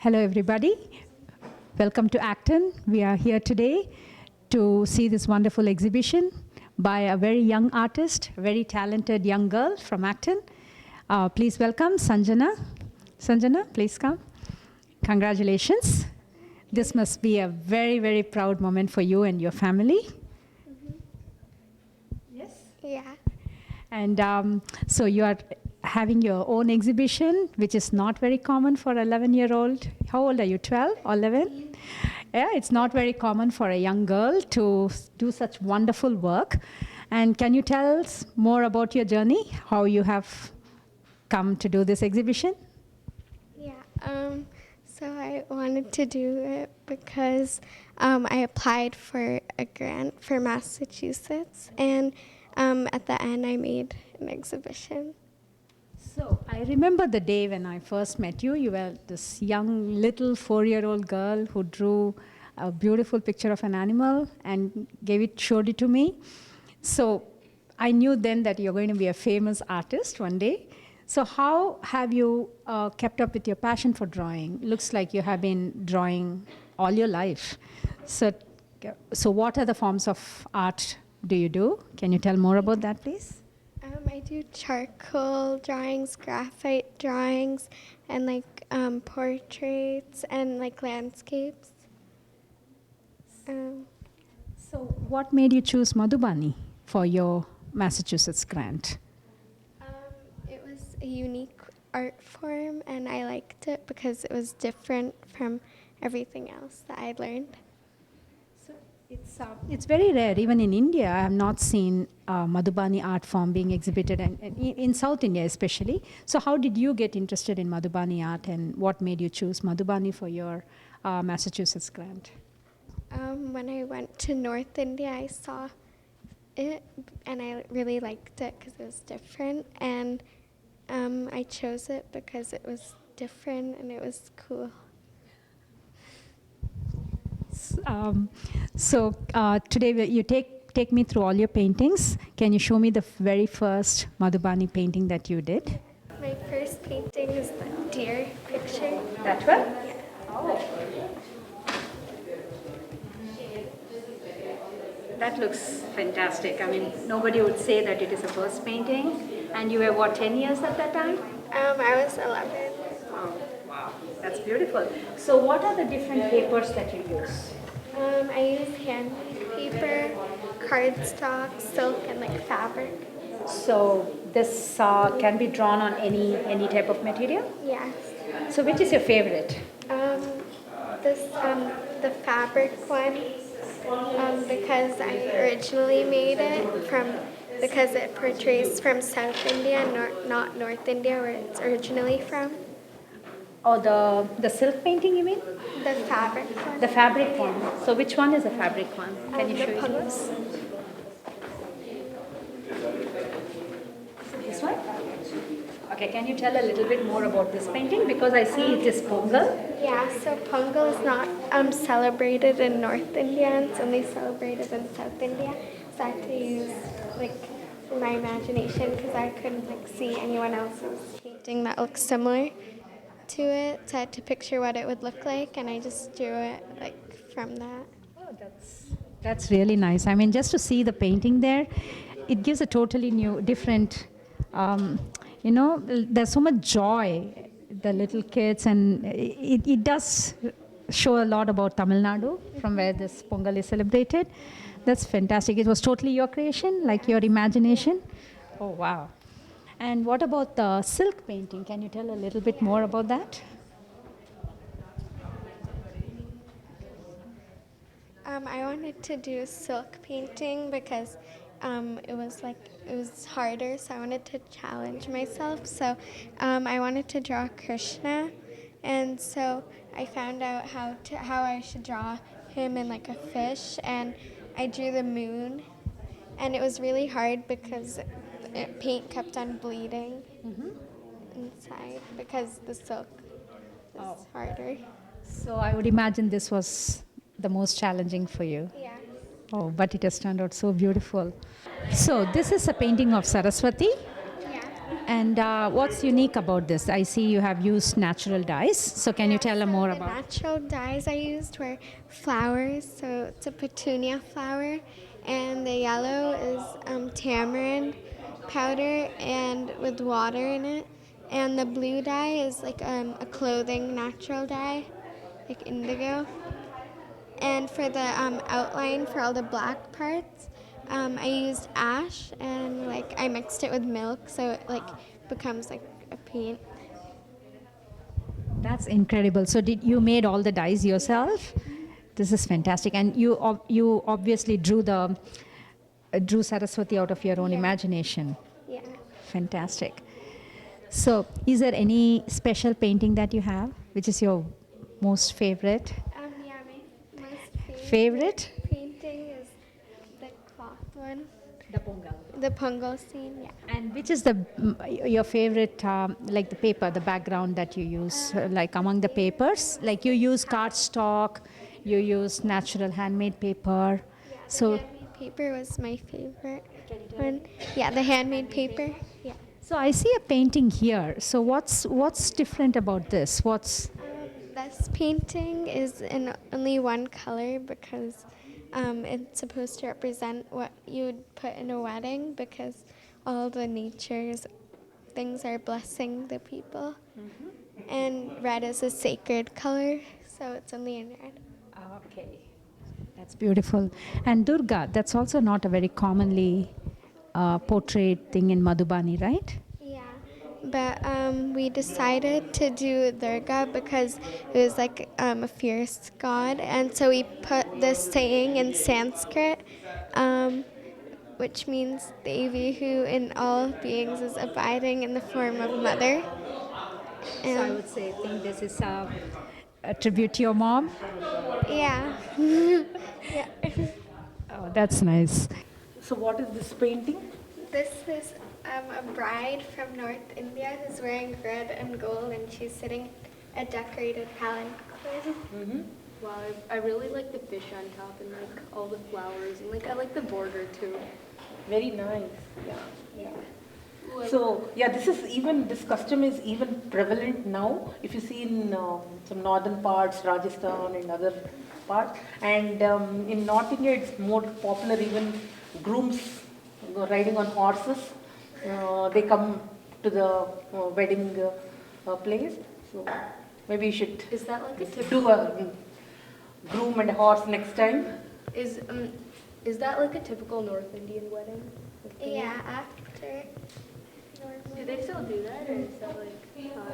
Hello, everybody. Welcome to Acton. We are here today to see this wonderful exhibition by a very young artist, a very talented young girl from Acton. Please welcome Sanjana. Sanjana, please come. Congratulations. This must be a very, very proud moment for you and your family. Yes? Yeah. And so you are having your own exhibition, which is not very common for an 11-year-old. How old are you, 12 or 11? Yeah, it's not very common for a young girl to do such wonderful work. And can you tell us more about your journey, how you have come to do this exhibition? Yeah. So I wanted to do it because I applied for a grant for Massachusetts, and at the end I made an exhibition. So I remember the day when I first met you. You were this young little 4-year-old girl who drew a beautiful picture of an animal and showed it to me. So I knew then that you're going to be a famous artist one day. So how have you kept up with your passion for drawing? Looks like you have been drawing all your life. So what other forms of art do you do? Can you tell more about that, please? I do charcoal drawings, graphite drawings, and portraits and landscapes. So what made you choose Madhubani for your Massachusetts grant? It was a unique art form, and I liked it because it was different from everything else that I'd learned. It's very rare. Even in India, I have not seen Madhubani art form being exhibited, and in South India especially. So how did you get interested in Madhubani art, and what made you choose Madhubani for your Massachusetts grant? When I went to North India, I saw it, and I really liked it because it was different. And I chose it because it was different and it was cool. So today you take me through all your paintings. Can you show me the very first Madhubani painting that you did? My first painting is the deer picture. That one? Yeah. Oh. That looks fantastic. I mean, nobody would say that it is a first painting. And you were, what, 10 years at that time? I was 11. Oh, wow. That's beautiful. So what are the different papers that you use? I use handmade paper, cardstock, silk, and fabric. So this can be drawn on any type of material? Yes. So which is your favorite? The fabric one, because I originally made it because it portrays from South India, not North India, where it's originally from. Oh, the silk painting, you mean? The fabric one. The fabric one. So which one is the fabric one? Can you show it to us? This one? Okay, can you tell a little bit more about this painting? Because I see it is Pongal. Yeah, so Pongal is not celebrated in North India, it's only celebrated in South India. So I had to use my imagination because I couldn't see anyone else's painting that looks similar to it. So I had to picture what it would look like, and I just drew it from that. Oh, that's really nice. I mean, just to see the painting there, it gives a totally new, different. There's so much joy, the little kids, and it does show a lot about Tamil Nadu, from where this Pongal is celebrated. That's fantastic. It was totally your creation, your imagination? Oh, wow. And what about the silk painting? Can you tell a little bit more about that? I wanted to do silk painting because it was harder, so I wanted to challenge myself. So I wanted to draw Krishna, and so I found out how I should draw him in a fish, and I drew the moon, and it was really hard because paint kept on bleeding inside because the silk is harder. So I would imagine this was the most challenging for you. Yeah. Oh, but it has turned out so beautiful. So this is a painting of Saraswati. Yeah. And what's unique about this? I see you have used natural dyes. So can you tell them more The about? natural dyes I used were flowers, so it's a petunia flower, and the yellow is tamarind powder and with water in it, and the blue dye is like a clothing natural dye, like indigo. And for the outline for all the black parts, I used ash and like I mixed it with milk so it like becomes like a paint. That's incredible. So did you made all the dyes yourself? This is fantastic. And you obviously drew Saraswati out of your own Yeah. imagination. Yeah. Fantastic. So is there any special painting that you have, which is your most favorite? Yeah, my most Favorite? painting is the cloth one, The Pongal. the Pongal scene. Yeah. And which is your favorite, like the paper, the background that you use, like among the papers? Like you use cardstock, you use natural handmade paper. Yeah, the So, handmade paper was my favorite one. Yeah, the handmade paper. Yeah. so I see a painting here. So what's different about this? What's This painting is in only one color because it's supposed to represent what you'd put in a wedding because all the nature's things are blessing the people. And red is a sacred color, so it's only in red. okay? That's beautiful. And Durga, that's also not a very commonly portrayed thing in Madhubani, right? Yeah, but we decided to do Durga because it was like a fierce god, and so we put this saying in Sanskrit, which means Devi, who in all beings is abiding in the form of mother. So I And would say, think this is a tribute to your mom. yeah, yeah. Oh, that's nice. So what is this painting? This is a bride from North India who's wearing red and gold, and she's sitting at a decorated palanquin. Wow, I really like the fish on top and like all the flowers and like I like the border too. Very nice. Yeah. So yeah, this custom is even prevalent now. If you see in some northern parts, Rajasthan and other parts, and in North India it's more popular. Even grooms riding on horses, they come to the wedding place. So maybe you should Is that like a typical do a groom and a horse next time. is that like a typical North Indian wedding? Like, Yeah, after Do normally they still do that or is that like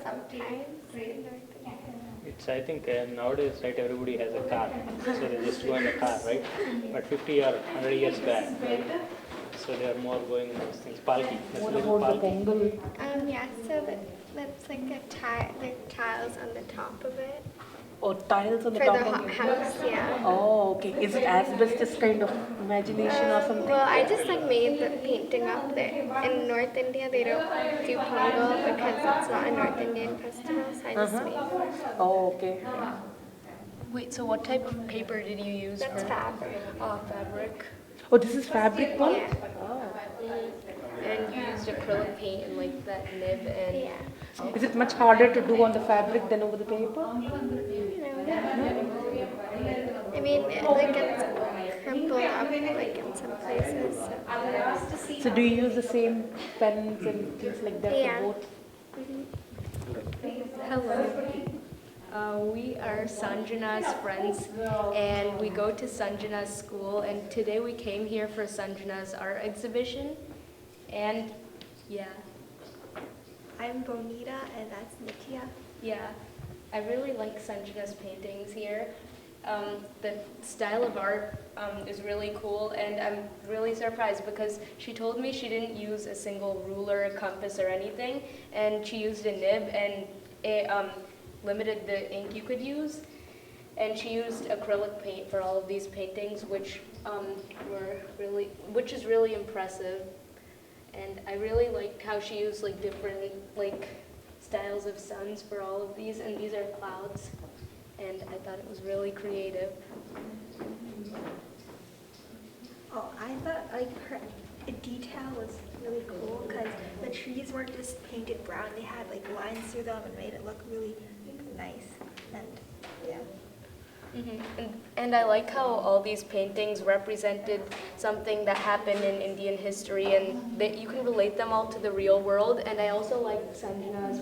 sometimes in North India. It's, I think nowadays, right, everybody has a car, so they just go in the car, right? But 50 or 100 years back, right? So they are more going in those things. Palki, that's What like about the palki. Pongal? Yeah, so that's like the tiles on the top of it Or tiles on the for top the of it? house. Yeah. Oh, okay. Is it asbestos kind of imagination or something? Well, I just like made the painting up there. In North India, they don't do Pongal because it's not a North Indian festival, so I just made it. Oh, okay. Wait, so what type of paper did you use That's for fabric. fabric? Oh, this is fabric one? Yeah. And you used acrylic paint and like that nib and Yeah. Is it much harder to do on the fabric than over the paper? I mean, it gets crumpled up like in some places. So. So do you use the same pens and things like that Yeah. for both? Hello. We are Sanjana's friends and we go to Sanjana's school and today we came here for Sanjana's art exhibition and yeah, I'm Bonita and that's Nitya. yeah, I really like Sanjana's paintings here. The style of art is really cool and I'm really surprised because she told me she didn't use a single ruler, compass or anything and she used a nib and it limited the ink you could use, and she used acrylic paint for all of these paintings, which is really impressive. And I really liked how she used like different like styles of suns for all of these, and these are clouds, and I thought it was really creative. Oh, I thought like detail was really cool because the trees weren't just painted brown; they had like lines through them and made it look really nice. And yeah. And I like how all these paintings represented something that happened in Indian history, and that you can relate them all to the real world. And I also like Sanjana's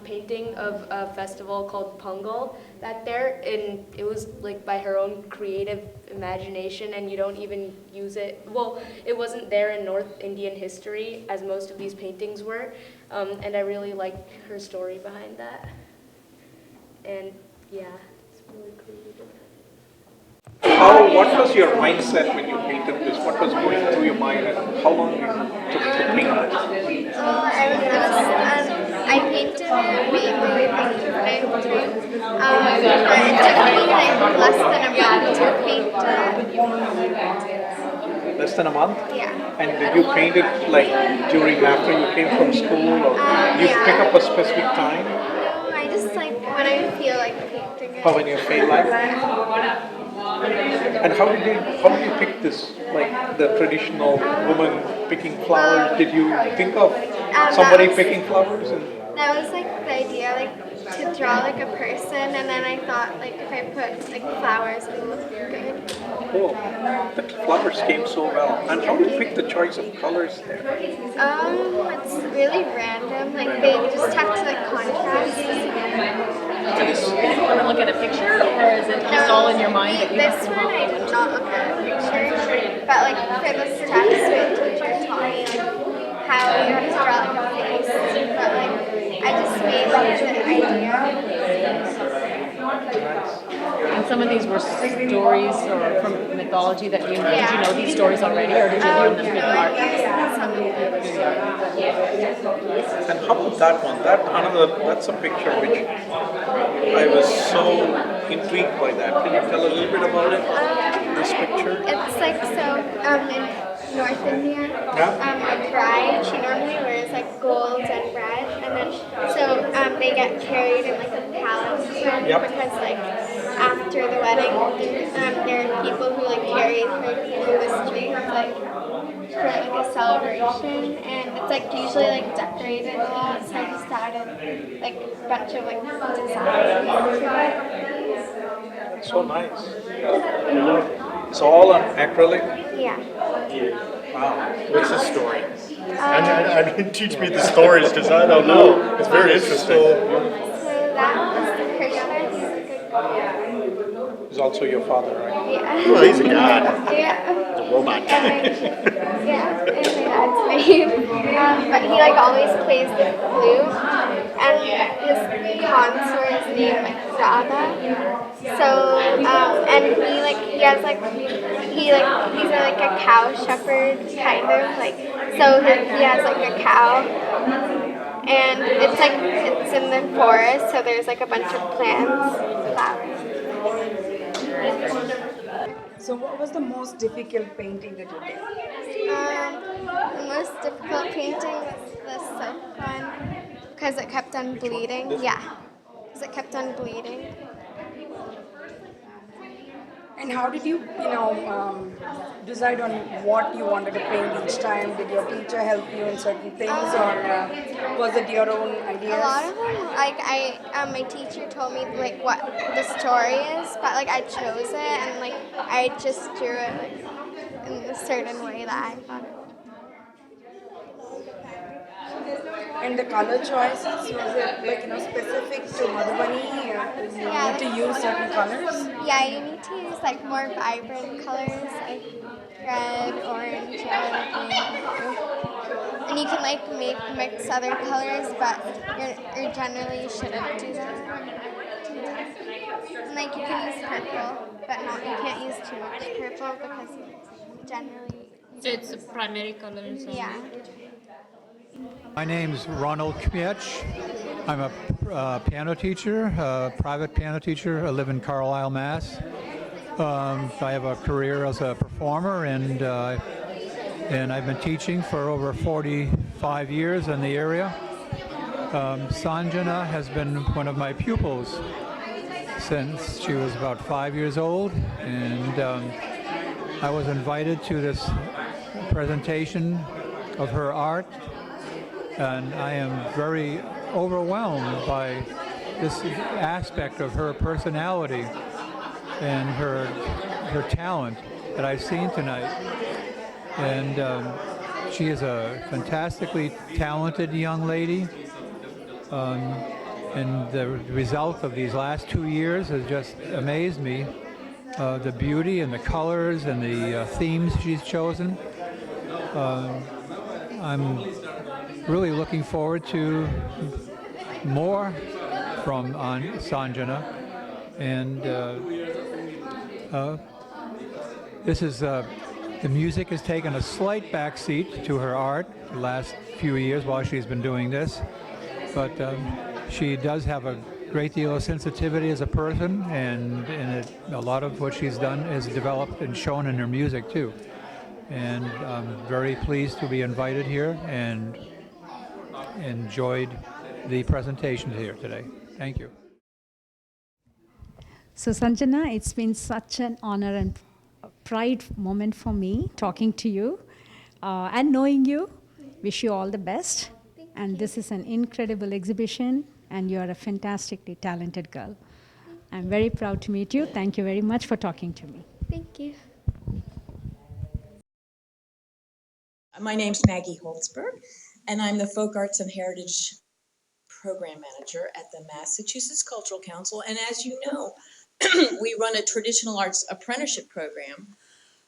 painting of a festival called Pongal back there, and it was like by her own creative imagination, and you don't even use it. Well, it wasn't there in North Indian history as most of these paintings were, and I really like her story behind that. And yeah. What was your mindset when you painted this? What was going through your mind, and how long did it took to paint this? Well, I painted it mainly with acrylic. It took me like less than a month to paint it. Less than a month? Yeah. And did you paint it like during after you came from school, or you Yeah. pick up a specific time? No, I just like when I feel like painting it. How when you feel like? And how did you pick this, like the traditional woman picking flowers? Did you think of somebody picking flowers? And That was like the idea, like to draw like a person, and then I thought like if I put like flowers, it would look good. oh, the flowers came so well. And how do you pick the choice of colors there? It's really random. Like they just have to like contrast. And it's, Did you want to look at a picture, or is it just all in your mind? That you This one I did not look at a picture, but like for the steps, my teacher taught me like how you have to draw like a face, but like I just made like the idea. And some of these were stories or from mythology that you know. Did you know these stories already, or did you learn them through the art? and how about that one? That's a picture which I was so intrigued by that. Can you tell a little bit about it? This picture? It's like so in North India, a bride, she normally wears like gold and red, and then so they get carried in like a palace because like after the wedding, there are people who like carry her through the streets like for like a celebration, and it's like usually like decorated a lot, so I just added like a bunch of like designs to it. So nice. It's all on acrylic. Yeah. Wow. What's the story? I didn't teach me the stories because I don't know. It's very interesting. So that was the Krishna. He's like a god. He's also your father, right? Yeah. Well, he's a god. Yeah. He's a robot. Yeah, and my dad's name. But he like always plays the flute, and his consort's name like Radha. So and he's like a cow shepherd kind of like. So he has like a cow, and it's in the forest. So there's like a bunch of plants, flowers. So what was the most difficult painting that you did? The most difficult painting was the silk one because it kept on bleeding. Yeah, because it kept on bleeding. And how did you decide on what you wanted to paint each time? Did your teacher help you in certain things, or was it your own ideas? A lot of them, like my teacher told me like what the story is, but like I chose it and like I just drew it like in a certain way that I thought it. And the color choices, was it like specific to Madhubani, or you need to use certain colors? Yeah, you need to use like more vibrant colors like red, orange, yellow, green, blue. And you can like mix other colors, but you generally shouldn't do that. And like you can use purple, but you can't use too much purple because generally. So it's a primary color and so. Yeah. My name's Ronald Kmiech. I'm a piano teacher, a private piano teacher. I live in Carlisle, Mass. I have a career as a performer, and I've been teaching for over 45 years in the area. Sanjana has been one of my pupils since she was about 5 years old, and I was invited to this presentation of her art, and I am very overwhelmed by this aspect of her personality and her talent that I've seen tonight. And she is a fantastically talented young lady. And the result of these last 2 years has just amazed me. The beauty and the colors and the themes she's chosen. I'm really looking forward to more from Sanjana. And this is the music has taken a slight backseat to her art the last few years while she's been doing this. But she does have a great deal of sensitivity as a person, and a lot of what she's done is developed and shown in her music too. And I'm very pleased to be invited here and enjoyed the presentations here today. Thank you. So Sanjana, it's been such an honor and pride moment for me talking to you and knowing you. Wish you all the best. And this is an incredible exhibition, and you are a fantastically talented girl. I'm very proud to meet you. Thank you very much for talking to me. Thank you. My name's Maggie Holtzberg, and I'm the Folk Arts and Heritage Program Manager at the Massachusetts Cultural Council. And as you know, we run a traditional arts apprenticeship program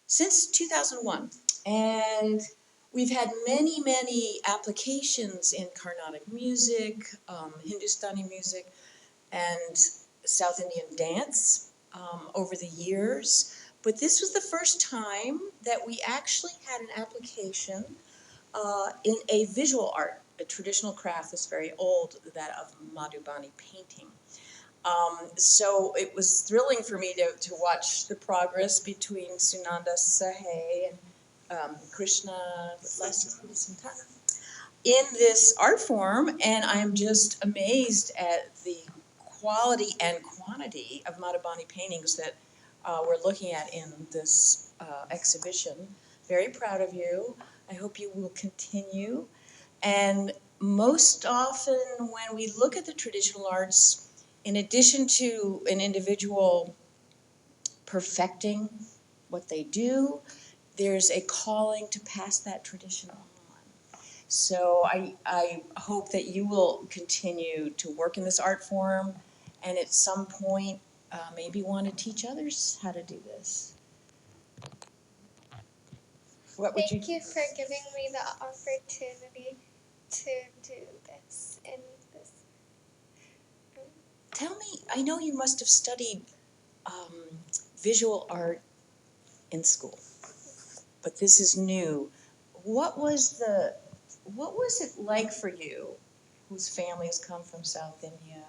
since 2001. And we've had many, many applications in Carnatic music, Hindustani music, and South Indian dance over the years. But this was the first time that we actually had an application in a visual art, a traditional craft that's very old, that of Madhubani painting. So it was thrilling for me to watch the progress between Sunanda Sahay and Krishna in this art form, and I'm just amazed at the quality and quantity of Madhubani paintings that we're looking at in this exhibition. Very proud of you. I hope you will continue. And most often when we look at the traditional arts, in addition to an individual perfecting what they do, there's a calling to pass that tradition on. So I hope that you will continue to work in this art form, and at some point maybe want to teach others how to do this. Thank you for giving me the opportunity to do this in this. Tell me, I know you must have studied visual art in school, but this is new. What was it like for you, whose family has come from South India,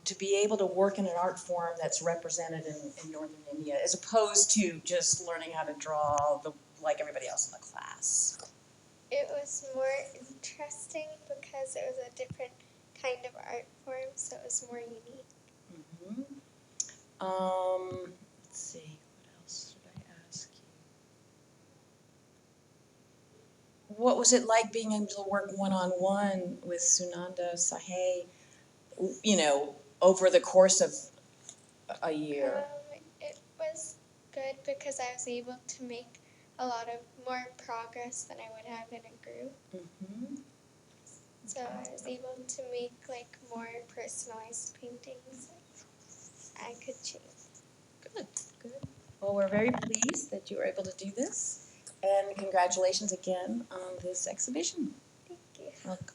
to be able to work in an art form that's represented in Northern India, as opposed to just learning how to draw like everybody else in the class? It was more interesting because it was a different kind of art form, so it was more unique. Mm-hmm. Let's see, what else should I ask you? What was it like being able to work one-on-one with Sunanda Sahay, over the course of a year? It was good because I was able to make a lot of more progress than I would have in a group. Mm-hmm. So I was able to make more personalized paintings I could change. Good, good. Well, we're very pleased that you were able to do this, and congratulations again on this exhibition. Thank you. Welcome.